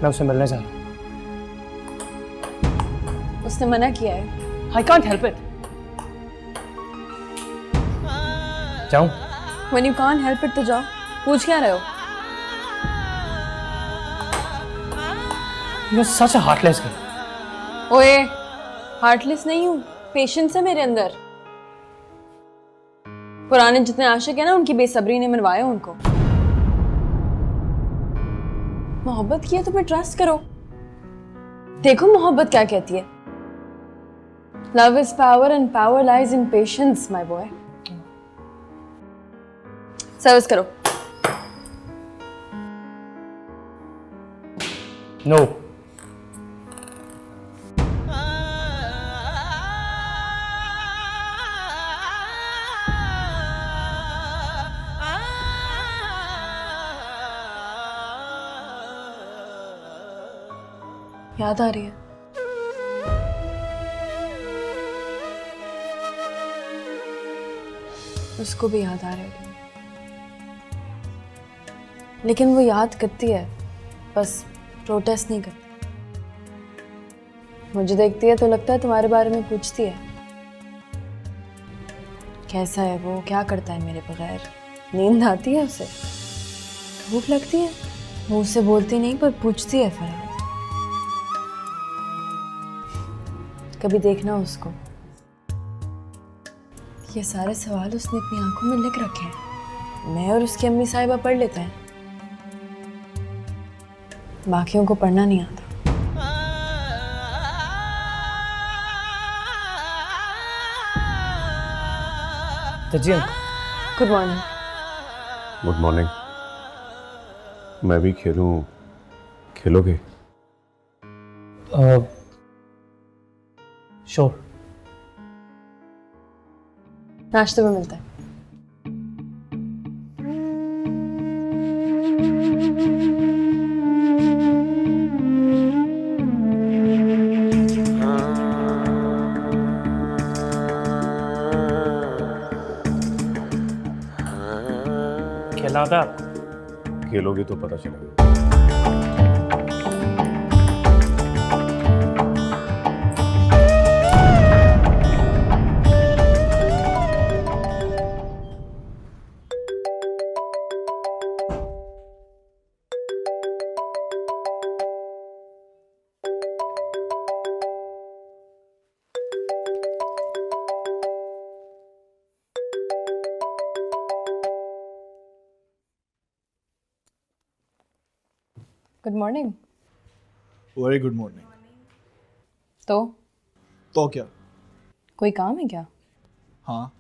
मैं उससे मिलने जा रहा हूँ। उसने मना किया है। I can't help it. जाऊँ? When you can't help it तो जाओ। पूछ क्या रहे हो? You're such a heartless girl. ओए, हार्टलेस नहीं हूँ, पेशेंस है मेरे अंदर। पुराने जितने आशिक है ना, उनकी बेसब्री ने मरवाया उनको। मोहब्बत की है तो फिर ट्रस्ट करो। देखो मोहब्बत क्या कहती है। Love is power and power lies in patience my boy. Service करो। No. याद आ रही है? उसको भी याद आ रही होगी, लेकिन वो याद करती है, बस प्रोटेस्ट नहीं करती। मुझे देखती है तो लगता है तुम्हारे बारे में पूछती है, कैसा है वो, क्या करता है मेरे बगैर। नींद आती है उसे, भूख लगती है, मुंह से बोलती नहीं पर पूछती है फरहाद। कभी देखना उसको, ये सारे सवाल उसने अपनी आंखों में लिख रखे हैं। मैं और उसकी अम्मी साहिबा पढ़ लेते हैं, बाकियों को पढ़ना नहीं आता। जी गुड मॉर्निंग। Good morning. मैं भी खेलूं? खेलोगे? श्योर। नाश्ते में मिलता है। खेलना था आपको? खेलोगे तो पता चलेगा। Good morning. Very good morning. तो क्या? कोई काम है क्या? हाँ,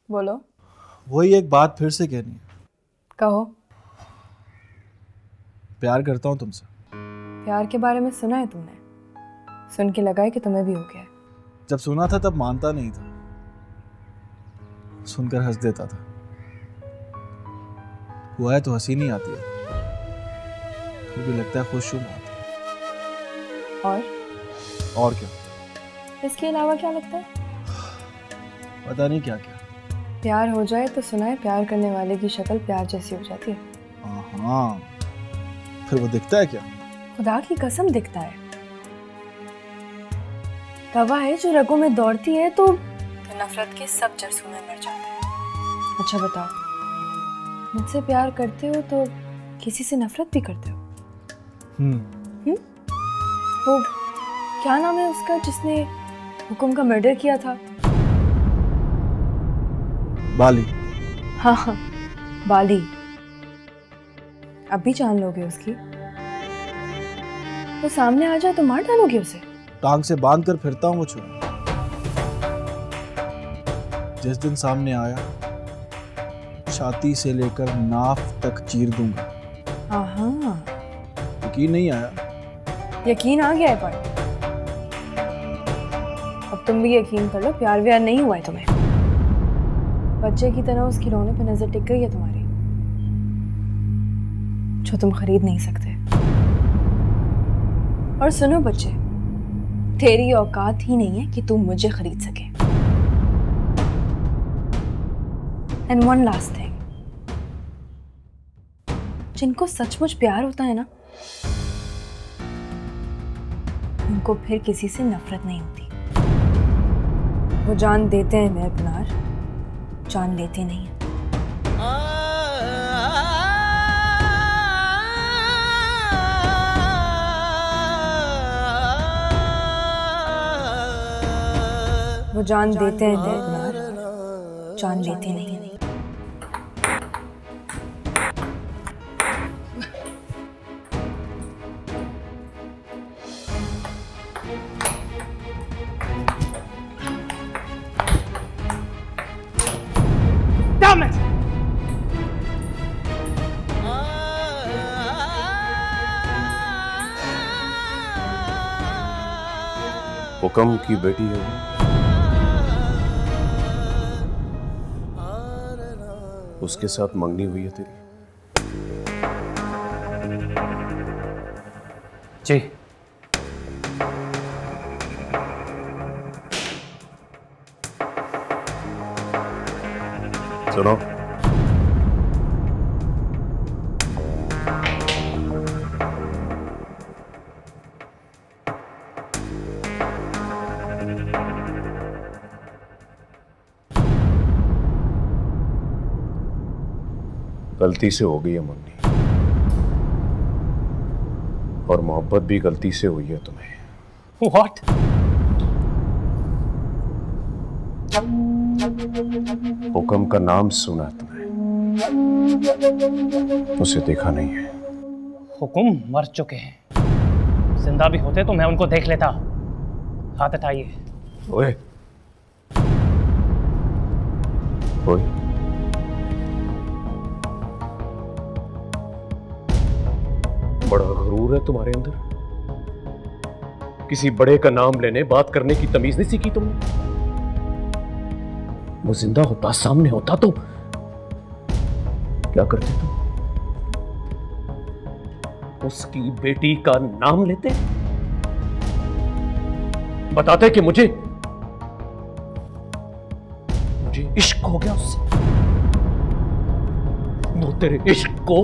बोलो। वही एक बात फिर से कहनी है। कहो। प्यार करता हूँ तुमसे। प्यार के बारे में सुना है तुमने? सुन के लगा है कि तुम्हें भी हो गया है। जब सुना था तब मानता नहीं था, सुनकर हंस देता था। हुआ है तो हंसी नहीं आती है, फिर भी लगता है खुश हूँ बहुत। और क्या? इसके अलावा क्या लगता है? पता नहीं क्या क्या। प्यार हो जाए तो सुना है प्यार करने वाले की शक्ल प्यार जैसी हो जाती है। हाँ, फिर वो दिखता है क्या? खुदा की कसम दिखता है। दवा है जो रगों में दौड़ती है तो नफरत के सब जरसूने मर जाते हैं। अच्छा बताओ, मुझसे प्यार करते हो तो किसी से नफरत भी करते हो? वो क्या नाम है उसका जिसने हुकुम का मर्डर किया था? बाली। हाँ, बाली। अब भी जान लोगे उसकी? वो सामने आ जाए तो मार डालोगे उसे? टांग से बांध कर फिरता हूँ वो छुरा। जिस दिन सामने आया, छाती से लेकर नाफ तक चीर दूंगा। हाँ, यकीन नहीं आया? यकीन आ गया है पर अब तुम भी यकीन कर लो, प्यार व्यार नहीं हुआ है तुम्हें। बच्चे की तरह उसकी रोने पे नजर टिक गई है तुम्हारी, जो तुम खरीद नहीं सकते। और सुनो बच्चे, तेरी औकात ही नहीं है कि तुम मुझे खरीद सके। एंड वन लास्ट थिंग, जिनको सचमुच प्यार होता है ना, उनको फिर किसी से नफरत नहीं होती। वो जान देते हैं मेरे पुनार, जान लेते नहीं है। वो जान देते हैं मेरे पुनार, जान लेते नहीं है। Damn it! हुक्म की बेटी है वो। उसके साथ मंगनी हुई है तेरी? जी। सुनो, गलती से हो गई है मंगनी, और मोहब्बत भी गलती से हुई है तुम्हें। What? हुक्म का नाम सुना है तुमने, उसे देखा नहीं है। हुकुम मर चुके हैं, जिंदा भी होते तो मैं उनको देख लेता। हाथ हटाइए। ओए, ओए, बड़ा गरूर है तुम्हारे अंदर। किसी बड़े का नाम लेने, बात करने की तमीज नहीं सीखी तुमने। वो जिंदा होता, सामने होता तो क्या करते तुम? उसकी बेटी का नाम लेते, बताते कि मुझे इश्क हो गया उससे। वो तेरे इश्क को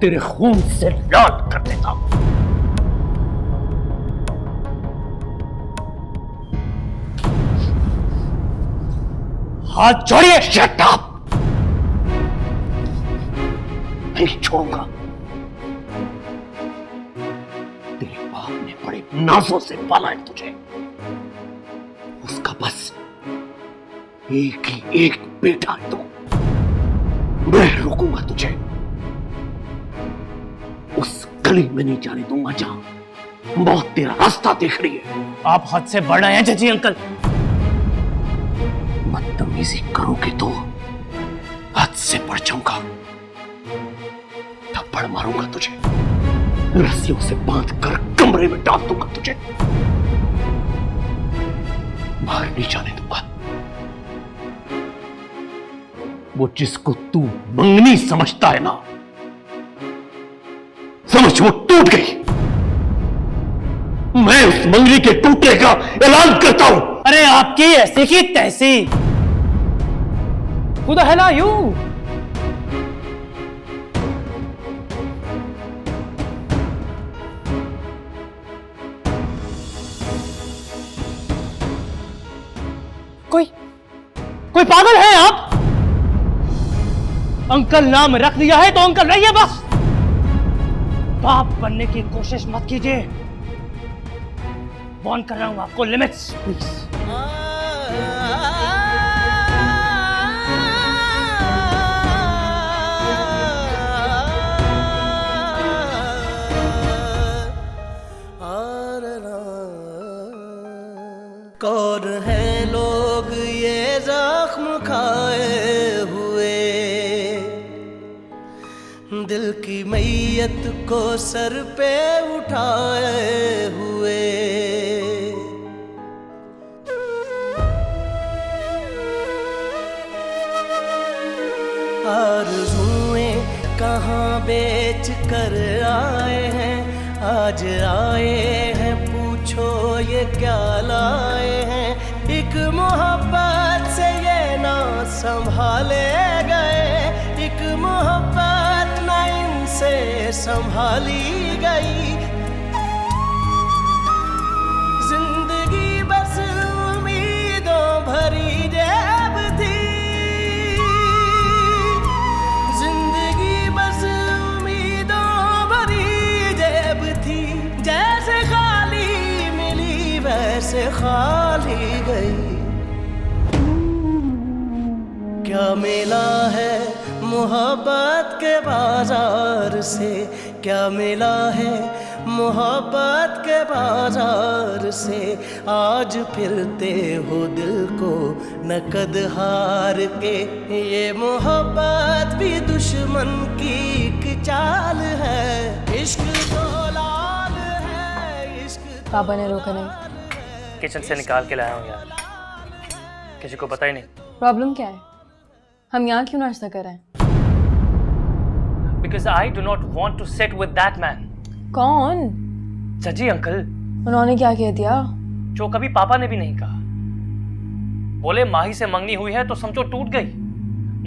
तेरे खून से लाल कर देता। हाथ जोड़िए। Shut up! नहीं छोड़ूंगा। तेरे बाप ने बड़े नाजों से पाला है तुझे। उसका बस एक ही एक बेटा है तो मैं रोकूंगा तुझे। उस गली में नहीं जाने दूंगा जहां मौत तेरा रास्ता देख रही है। आप हद से बढ़ रहे हैं जजी अंकल। बदतमीजी करोगे तो हद से बढ़ जाऊंगा। थप्पड़ मारूंगा तुझे, रस्सियों से बांध कर कमरे में डाल दूंगा तुझे। बाहर नहीं जाने दूंगा। वो जिसको तू मंगनी समझता है ना, समझ वो टूट गई। मैं उस मंगनी के टूटने का ऐलान करता हूं। अरे आपकी ऐसी की तैसी। Who the hell are you? कोई पागल है आप? अंकल नाम रख दिया है तो अंकल रहिए बस। बाप बनने की कोशिश मत कीजिए। वार्न कर रहा हूं आपको, लिमिट्स प्लीज। कौन है लोग ये जख्म खाए हुए, दिल की मैयत को सर पे उठाए हुए। आरज़ुएं कहाँ बेच कर आए हैं, आज आए हैं पूछो ये क्या लाए हैं। एक मोहब्बत से ये ना संभाले गए, एक मोहब्बत ना से संभाली गई। जिंदगी बस उम्मीदों भरी जेब थी, जिंदगी बस उम्मीदों भरी जेब थी। जैसे खाली मिली वैसे खाली गई। क्या मिला है मोहब्बत के बाजार से, क्या मिला है मोहब्बत के बाजार से। आज फिरते हो दिल को नकद हार के। ये मोहब्बत भी दुश्मन की एक चाल है। इश्क तो लाल है, इश्क तो पापा ने रोका नहीं। किचन से निकाल के लाया हूँ यार, किसी को पता ही नहीं। प्रॉब्लम क्या है? हम यहाँ क्यों नाश्ता कर रहे हैं? Because I do not want to sit with that man. कौन? जजी अंकल, उन्होंने क्या कह दिया? जो कभी पापा ने भी नहीं कहा। बोले माही से मंगनी हुई है तो समझो टूट गई।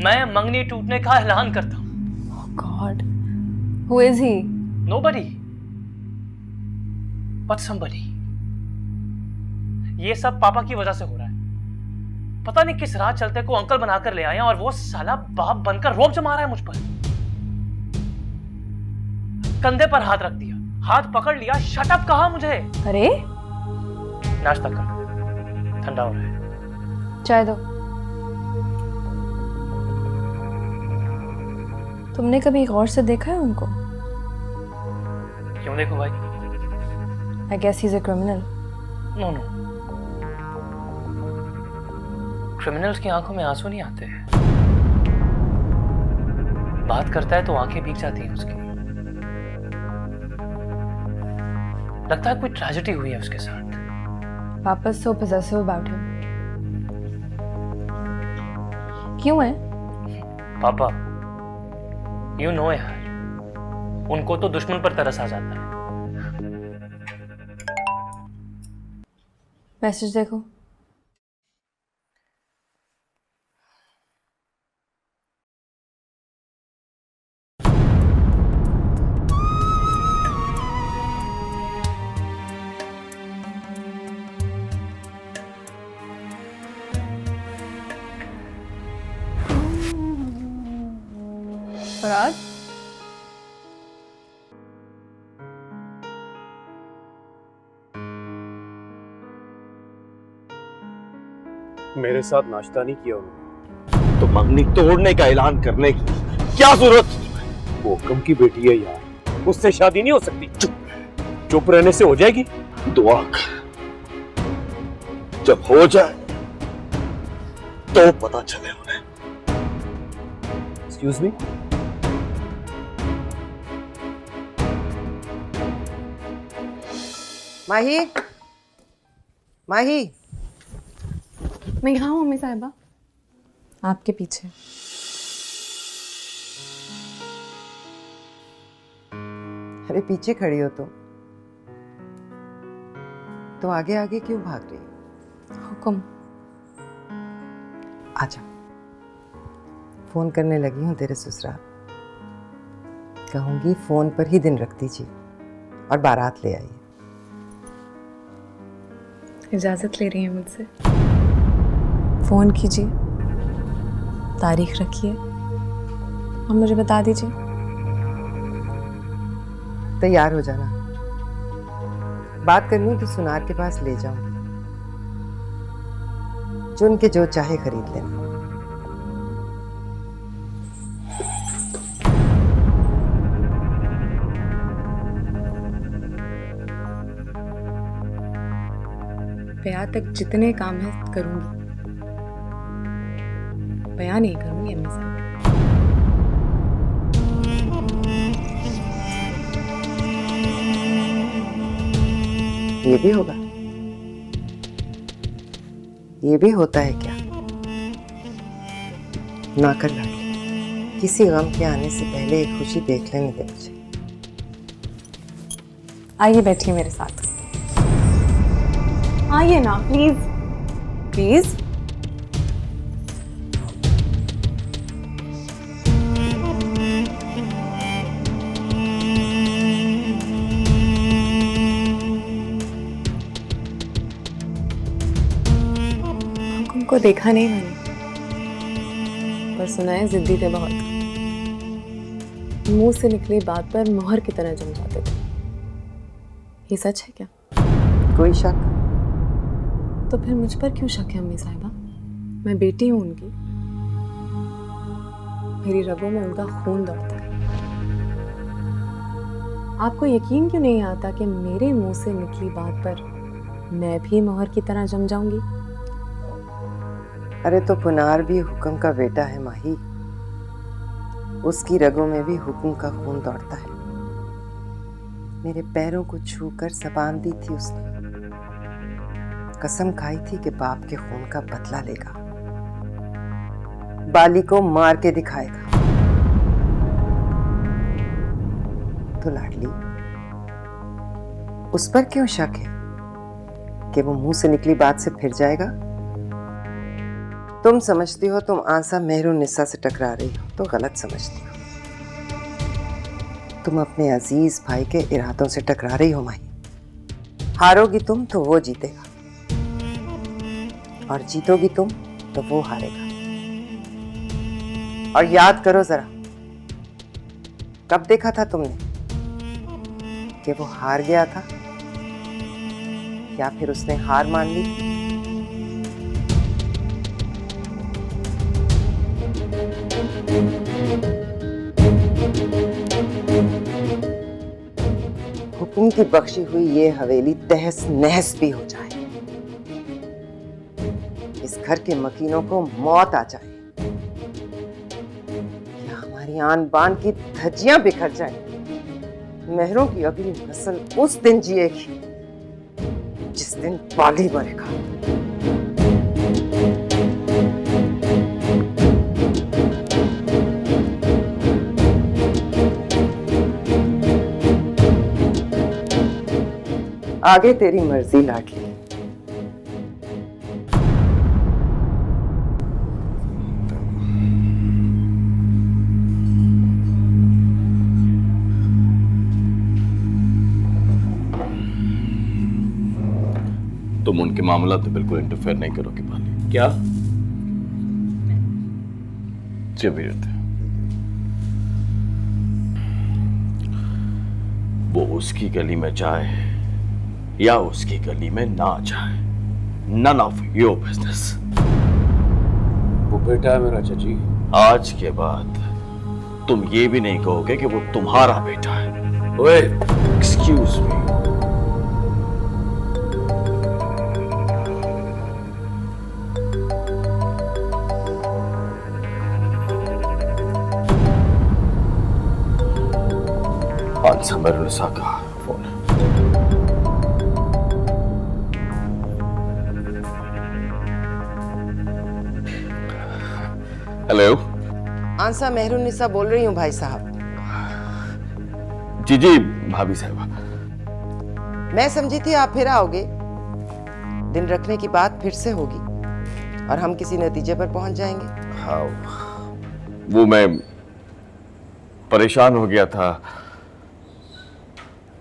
मैं मंगनी टूटने का ऐलान करता हूँ। Oh God, who is he? Nobody, but somebody. ये सब पापा की वजह से हो रहा है। पता नहीं किस राह चलते को अंकल बनाकर ले आए और वो साला बाप बनकर रोब जमा रहा है मुझ पर। कंधे पर हाथ रख दिया, हाथ पकड़ लिया, शट अप कहा मुझे। अरे नाश्ता कर, ठंडा हो रहा है। चाय दो। तुमने कभी गौर से देखा है उनको? क्यों देखो भाई? I guess he's a criminal. No no, criminals की आंखों में आंसू नहीं आते। बात करता है तो आंखें भीग जाती हैं उसकी। लगता है कोई ट्रेजेडी हुई है उसके साथ। Papa's so possessive about him. क्यों है? पापा, यू नो यार, उनको तो दुश्मन पर तरस आ जाता है। मैसेज देखो। फराद, मेरे साथ नाश्ता नहीं किया उन्होंने तो मंगनी तोड़ने का ऐलान करने की क्या जरूरत? वो हुक्म की बेटी है यार, उससे शादी नहीं हो सकती। चुप रहने से हो जाएगी? दुआ कर, जब हो जाए तो पता चले उन्हें। एक्सक्यूज मी, माही, माही, मैं यहाँ हूँ मम्मी साहिबा, आपके पीछे। अरे पीछे खड़ी हो तो आगे आगे क्यों भाग रही हो? हुक्म। आजा, फोन करने लगी हूँ तेरे ससुराल। कहूंगी फोन पर ही दिन रख दीजिए और बारात ले आइए। इजाजत ले रही हैं मुझसे? फोन कीजिए, तारीख रखिए और मुझे बता दीजिए। तैयार हो जाना, बात करनी तो सुनार के पास ले जाऊं, चुन के जो चाहे खरीद लेना। ब्याह तक जितने काम है करूंगी, बयान नहीं करूंगी अम्मी साहब। ये भी होगा? ये भी होता है क्या? ना कर लागी, किसी गम के आने से पहले एक खुशी देख लेने दे मुझे। आइए बैठिए मेरे साथ, आइए ना प्लीज प्लीज। को देखा नहीं मैंने, पर सुना है जिद्दी थे बहुत। मुंह से निकली बात पर मोहर की तरह जम जाते थे। ये सच है क्या? कोई शक? तो फिर मुझ पर क्यों शक है अम्मी साहिबा? मैं बेटी हूं उनकी, मेरी रगों में उनका खून दौड़ता है। आपको यकीन क्यों नहीं आता कि मेरे मुंह से निकली बात पर मैं भी मोहर की तरह जम जाऊंगी? अरे तो पुनार भी हुक्म का बेटा है माही, उसकी रगों में भी हुक्म का खून दौड़ता है। मेरे पैरों को छूकर जबान दी थी उसने, कसम खाई थी कि बाप के खून का बदला लेगा, बाली को मार के दिखाएगा। तो लाडली, उस पर क्यों शक है कि वो मुंह से निकली बात से फिर जाएगा? तुम समझती हो तुम आंसा मेहरुन्निसा से टकरा रही हो, तो गलत समझती हो। तुम अपने अजीज भाई के इरादों से टकरा रही हो माही। हारोगी तुम तो वो जीतेगा, और जीतोगी तुम तो वो हारेगा। और याद करो जरा, कब देखा था तुमने कि वो हार गया था, या फिर उसने हार मान ली? हुक्म की बख्शी हुई ये हवेली तहस नहस भी हो जाए, इस घर के मकीनों को मौत आ जाए, या हमारी आन बान की धज्जियां बिखर जाए, मेहरों की अगली नस्ल उस दिन जिएगी जिस दिन बाली मरेगा। आगे तेरी मर्जी लाडली। तुम उनके मामला तो बिल्कुल इंटरफेयर नहीं करोगे पाली? क्या? जबीरत है, वो उसकी गली में जाए या उसकी गली में ना जाए, नन ऑफ योर बिजनेस। वो बेटा है मेरा चाची। आज के बाद तुम ये भी नहीं कहोगे कि वो तुम्हारा बेटा है। ओए, एक्सक्यूज मी। आंसा मेहरुन्निसा का फोन है। हेलो। आंसा मेहरुन्निसा बोल रही हूँ भाई साहब। जी जी भाभी साहबा। मैं समझी थी आप फिर आओगे, दिन रखने की बात फिर से होगी और हम किसी नतीजे पर पहुंच जाएंगे। हाँ, वो मैं परेशान हो गया था,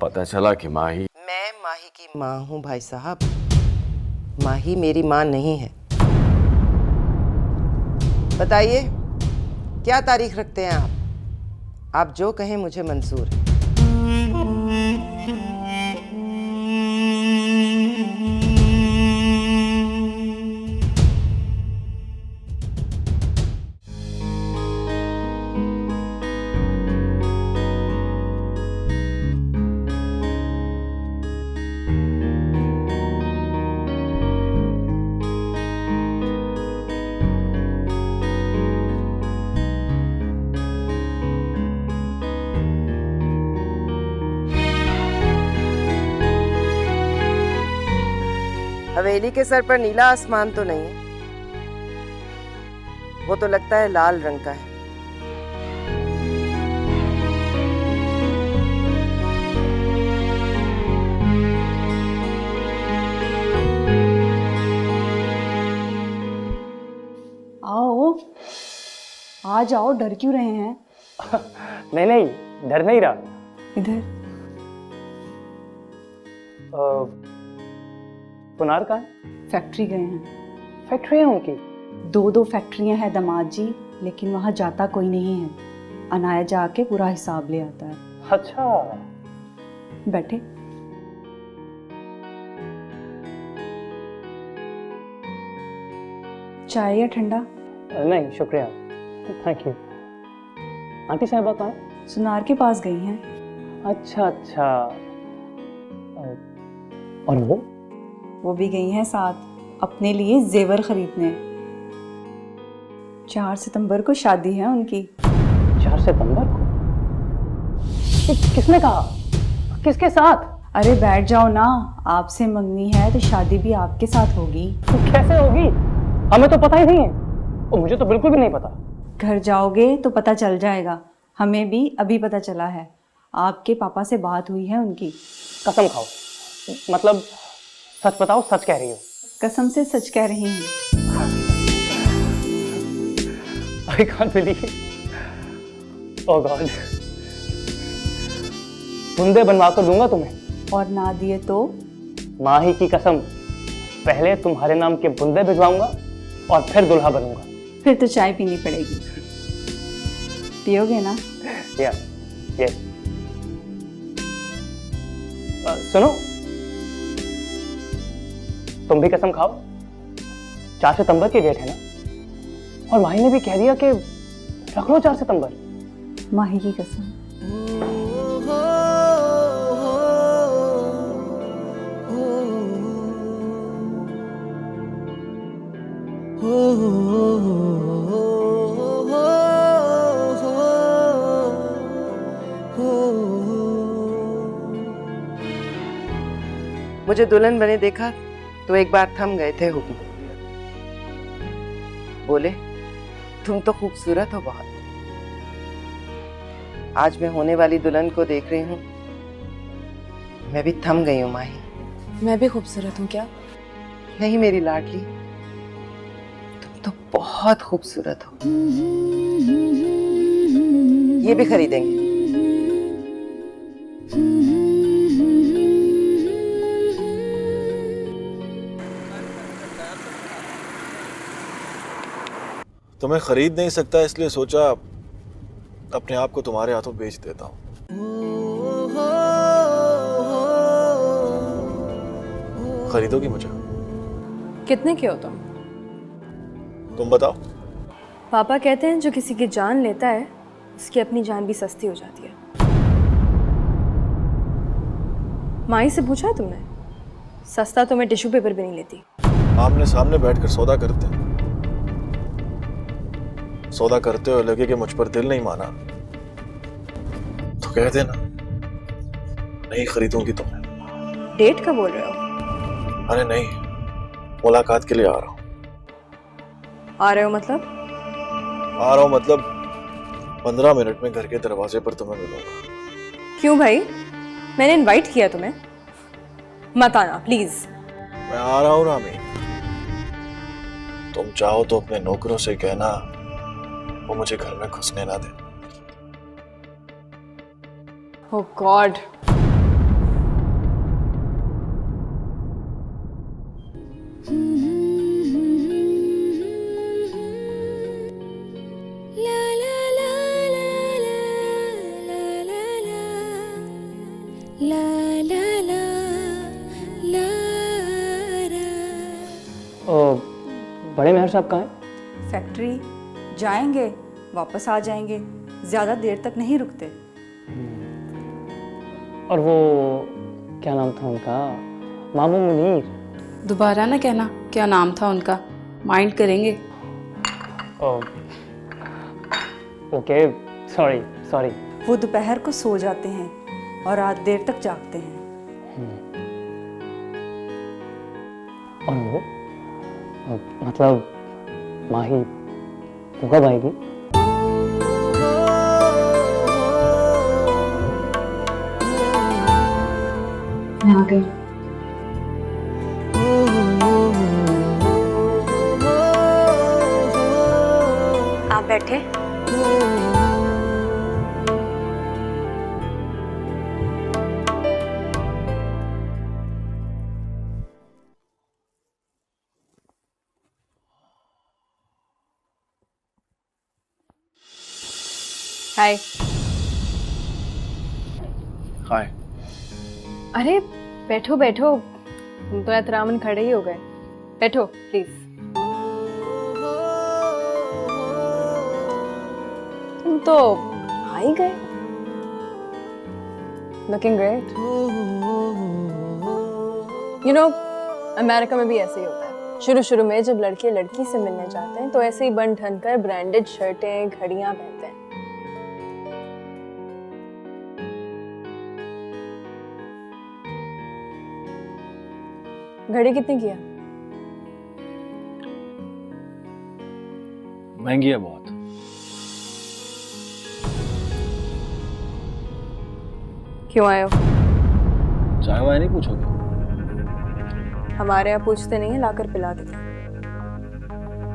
पता चला कि माही। मैं माही की माँ हूँ भाई साहब, माही मेरी माँ नहीं है। बताइए क्या तारीख रखते हैं आप जो कहें मुझे मंजूर है। हवेली के सर पर नीला आसमान तो नहीं है, वो तो लगता है लाल रंग का है। आओ, आ जाओ, डर क्यों रहे हैं? नहीं नहीं, डर नहीं रहा। इधर पुनार कहाँ है? फैक्ट्री गए हैं। फैक्ट्री है उनकी? 2 फैक्ट्रियां हैं दामाद जी, लेकिन वहाँ जाता कोई नहीं है। अनाया जाके पूरा हिसाब ले आता है। अच्छा। बैठे। चाय या ठंडा? नहीं शुक्रिया, थैंक यू। आंटी साहिबा कहाँ है? सुनार के पास गई हैं। अच्छा अच्छा। और वो भी गई हैं साथ अपने लिए जेवर खरीदने। 4 सितंबर को शादी है उनकी। 4 सितंबर को? किसने कहा? किसके साथ? अरे बैठ जाओ ना, आपसे मंगनी है तो शादी भी आपके साथ होगी। कैसे होगी? हमें तो पता ही नहीं है। और मुझे तो बिल्कुल भी नहीं पता। घर जाओगे तो पता चल जाएगा। हमें भी अभी पता चला है। आपके पापा से बात हुई है उनकी। कसम खाओ, मतलब सच बताओ, सच कह रही हो? कसम से सच कह रही हूँ। I can't believe it. Oh God. बुंदे बनवा कर दूंगा तुम्हें। और ना दिए तो? माही की कसम, पहले तुम्हारे नाम के बुंदे भिजवाऊंगा और फिर दुल्हा बनूंगा। फिर तो चाय पीनी पड़ेगी। पियोगे ना? यस। सुनो, तुम भी कसम खाओ। 4 सितंबर की डेट है ना? और माही ने भी कह दिया कि रख लो 4 सितंबर। माही की कसम। मुझे दुल्हन बने देखा तो एक बार थम गए थे हुक्म। बोले, तुम तो खूबसूरत हो बहुत। आज मैं होने वाली दुल्हन को देख रही हूँ, मैं भी थम गई हूँ माही। मैं भी खूबसूरत हूँ क्या? नहीं मेरी लाडली, तुम तो बहुत खूबसूरत हो। ये भी खरीदेंगे। तुम्हें खरीद नहीं सकता इसलिए सोचा अपने आप को तुम्हारे हाथों बेच देता हूँ। खरीदोगी मुझे? कितने के हो तुम बताओ। पापा कहते हैं जो किसी की जान लेता है उसकी अपनी जान भी सस्ती हो जाती है। माई से पूछा है तुमने? सस्ता तो मैं टिश्यू पेपर भी नहीं लेती। आमने सामने बैठकर सौदा करते हैं। सौदा करते हो लगे कि मुझ पर दिल नहीं माना तो कह देना नहीं खरीदूंगी तुम्हें। डेट का बोल रहे हो? अरे नहीं, मुलाकात के लिए आ रहा हूँ। आ रहे हो मतलब? आ रहा हूँ मतलब 15 मिनट में घर के दरवाजे पर तुम्हें मिलूंगा। क्यों भाई, मैंने इनवाइट किया तुम्हें, मत आना प्लीज। मैं आ रहा हूँ रामी। तुम चाहो तो अपने नौकरों से कहना वो मुझे घर में घुसने ना दे। ओह गॉड। बड़े मेहर साहब कहाँ हैं? फैक्ट्री जाएंगे, वापस आ जाएंगे, ज्यादा देर तक नहीं रुकते। और वो क्या नाम था उनका? मामू मुनीर। दोबारा ना कहना क्या नाम था उनका, माइंड करेंगे। Okay, sorry. वो दोपहर को सो जाते हैं और रात देर तक जागते हैं। और वो मतलब माही वो कब आएगी? मैं आ गई। आप बैठे। हाय। हाय। अरे बैठो बैठो, तुम तो एहतरामन खड़े ही हो गए। बैठो प्लीज। तुम तो आ ही गए। Looking great. You know, America में भी ऐसे ही होता है। शुरू शुरू में जब लड़के लड़की से मिलने जाते हैं तो ऐसे ही बन ठन कर ब्रांडेड शर्टें घड़ियां पहनते हैं। घड़ी कितने की है? महंगी है बहुत। क्यों आए हो? चाय वाय नहीं पूछोगे? हमारे यहाँ पूछते नहीं है, लाकर पिला देते।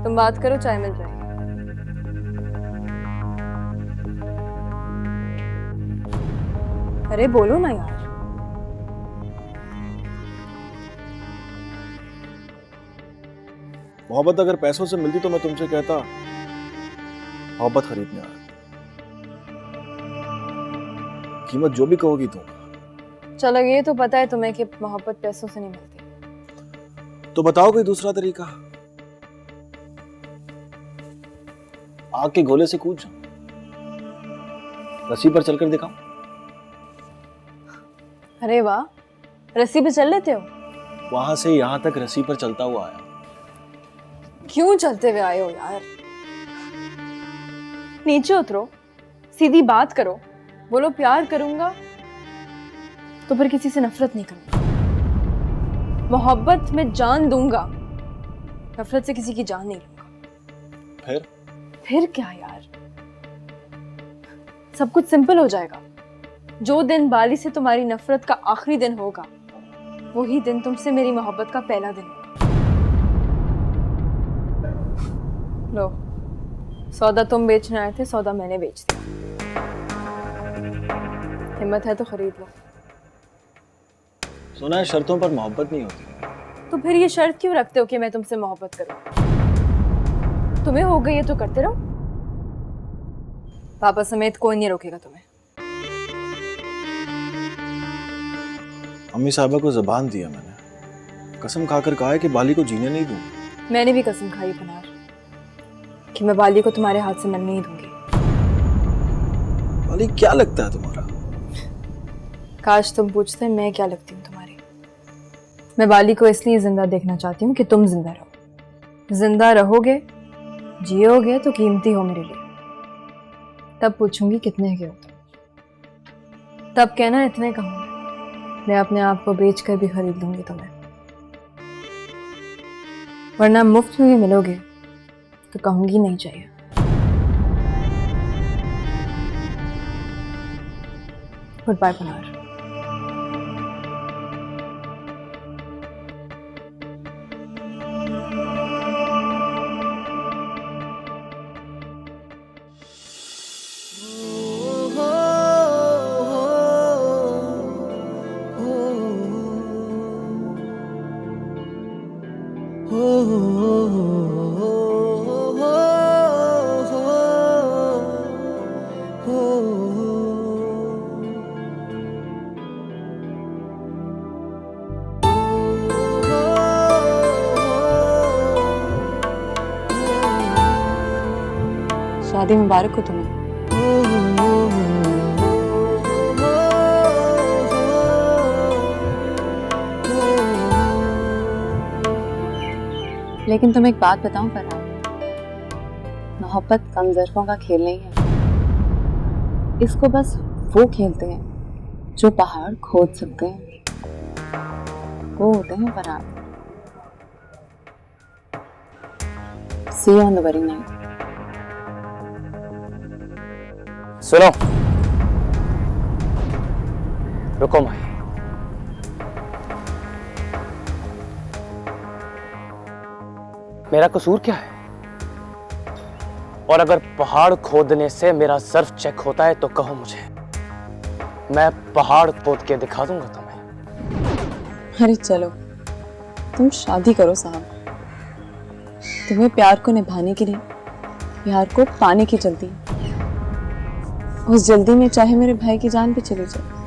तुम बात करो, चाय मिल जाएगी। अरे बोलो ना यार। मोहब्बत अगर पैसों से मिलती तो मैं तुमसे कहता मोहब्बत खरीदने आया। कीमत जो भी कहोगी तुम। चलो ये तो पता है तुम्हें कि मोहब्बत पैसों से नहीं मिलती। तो बताओ कोई दूसरा तरीका। आग के गोले से कूद जाऊं, रस्सी पर चलकर दिखाऊं। अरे वाह, रस्सी पे चल लेते हो? वहां से यहां तक रस्सी पर चलता हुआ आया। क्यों चलते हुए आए हो यार? नीचे उतरो, सीधी बात करो, बोलो प्यार करूंगा तो फिर किसी से नफरत नहीं करूंगा। मोहब्बत में जान दूंगा, नफरत से किसी की जान नहीं लूंगा। फिर क्या यार, सब कुछ सिंपल हो जाएगा। जो दिन बाली से तुम्हारी नफरत का आखिरी दिन होगा, वही दिन तुमसे मेरी मोहब्बत का पहला दिन होगा। लो, सौदा तुम बेचने आए थे, सौदा मैंने बेच दिया। हिम्मत है तो खरीद लो। सुना है शर्तों पर मोहब्बत नहीं होती। तो फिर ये शर्त क्यों रखते हो कि मैं तुमसे मोहब्बत करूं? तुम्हें हो गई है तो करते रहो। पापा समेत कोई नहीं रोकेगा तुम्हें। अम्मी साहबा को जुबान दिया मैंने, कसम खाकर कहा है कि बाली को जीने नहीं दूंगा। मैंने भी कसम खाई पनार कि मैं बाली को तुम्हारे हाथ से मरने नहीं दूंगी। बाली क्या लगता है तुम्हारा? काश तुम पूछते मैं क्या लगती हूँ तुम्हारी। मैं बाली को इसलिए जिंदा देखना चाहती हूँ कि तुम जिंदा रहो। जिंदा रहोगे, जियोगे तो कीमती हो मेरे लिए। तब पूछूंगी कितने के हो तुम। तब कहना इतने का हूं मैं अपने आप को बेचकर भी खरीद लूंगी तुम्हें। वरना मुफ्त में भी मिलोगे तो कहूंगी नहीं चाहिए। गुड बाय पनार। शादी मुबारक हो तुम्हें। लेकिन तुम एक बात बताऊं फरहाद, मोहब्बत कमजोरों का खेल नहीं है। इसको बस वो खेलते हैं जो पहाड़ खोद सकते हैं। वो होते हैं Farhad. See you on the wedding night. सुनो, रुको माही। मेरा कसूर क्या है? और अगर पहाड़ खोदने से मेरा सर्फ चेक होता है तो कहो मुझे, मैं पहाड़ खोद के दिखा दूंगा तुम्हें। अरे चलो, तुम शादी करो साहब। तुम्हें प्यार को निभाने के लिए प्यार को पाने की जल्दी। उस जल्दी में चाहे मेरे भाई की जान भी चली जाए।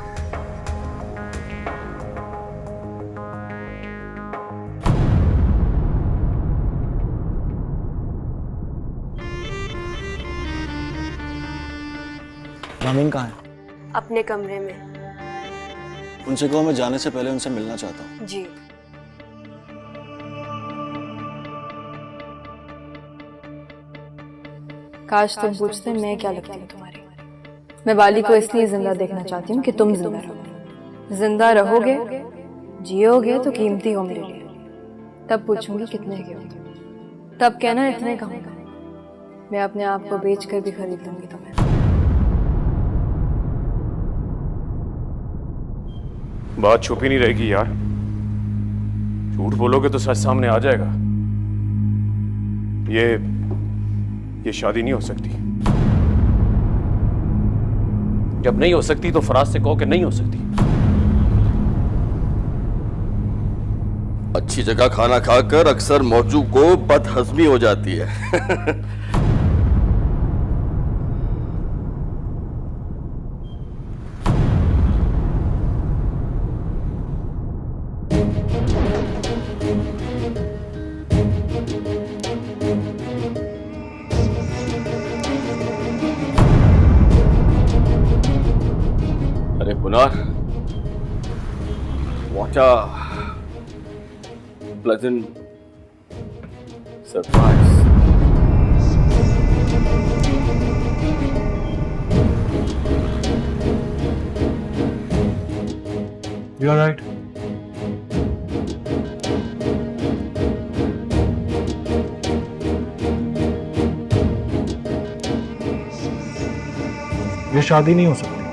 रामीन कहाँ है? अपने कमरे में। उनसे कहो मैं जाने से पहले उनसे मिलना चाहता हूँ। जी। काश तुम पूछते मैं क्या लगती हूँ तुम्हारी। मैं बाली को इसलिए जिंदा देखना चाहती हूँ कि तुम जिंदा रहो। जिंदा रहोगे, जियोगे तो कीमती हो मेरे लिए। तब पूछूंगी कितने के हो, तब कहना इतने का होगा। मैं अपने आप को बेच कर भी खरीद लूंगी तुम्हें। बात छुपी नहीं रहेगी यार, झूठ बोलोगे तो सच सामने आ जाएगा। ये शादी नहीं हो सकती। जब नहीं हो सकती तो फराज से कहो कि नहीं हो सकती। अच्छी जगह खाना खाकर अक्सर मौजू को बदहजमी हो जाती है। अरे पुनार, what a pleasant surprise. You are right. ये शादी नहीं हो सकती।